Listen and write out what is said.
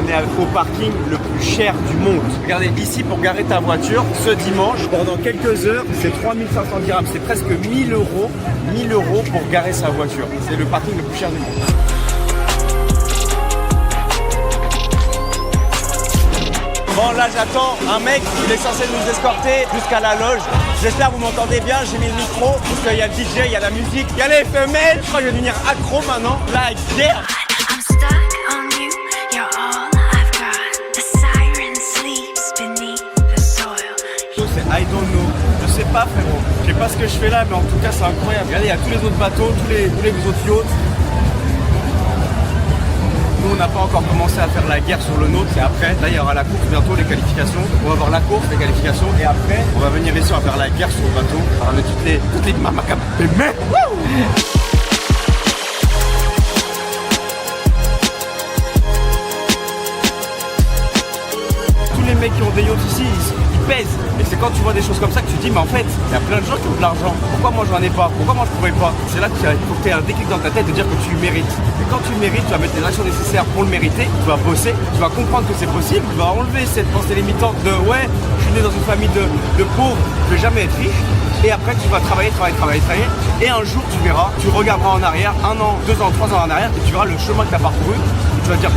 On est au parking le plus cher du monde. Regardez, ici pour garer ta voiture, ce dimanche, pendant quelques heures, c'est 3500 dirhams. C'est presque 1000 euros. 1000 euros pour garer sa voiture. C'est le parking le plus cher du monde. Bon, là j'attends un mec, il est censé nous escorter jusqu'à la loge. J'espère que vous m'entendez bien, j'ai mis le micro, parce qu'il y a le DJ, il y a la musique, il y a les femelles. Je crois que je vais devenir accro maintenant. La guerre. C'est I don't know. Je sais pas frérot. Je sais pas ce que je fais là, mais en tout cas c'est incroyable. Regardez, il y a tous les autres bateaux, tous les autres yachts. Nous on n'a pas encore commencé à faire la guerre sur le nôtre, c'est après. Là il y aura la course bientôt, les qualifications. On va voir la course, les qualifications, et après on va venir ici, on va faire la guerre sur le bateau. On va ramener toutes les mamacas. Mais tous les mecs qui ont des yachts ici, ils pèsent. Et c'est quand tu vois des choses comme ça que tu te dis, mais en fait, il y a plein de gens qui ont de l'argent. Pourquoi moi j'en ai pas? Pourquoi moi je pourrais pas? C'est là qu'il faut que tu aies un déclic dans ta tête de dire que tu le mérites. Et quand tu le mérites, tu vas mettre les actions nécessaires pour le mériter, tu vas bosser, tu vas comprendre que c'est possible, tu vas enlever cette pensée limitante de ouais, je suis né dans une famille de pauvres, je vais jamais être riche. Et après tu vas travailler. Et un jour tu verras, tu regarderas en arrière, 1 an, 2 ans, 3 ans en arrière, et tu verras le chemin que tu as parcouru. Et tu vas te dire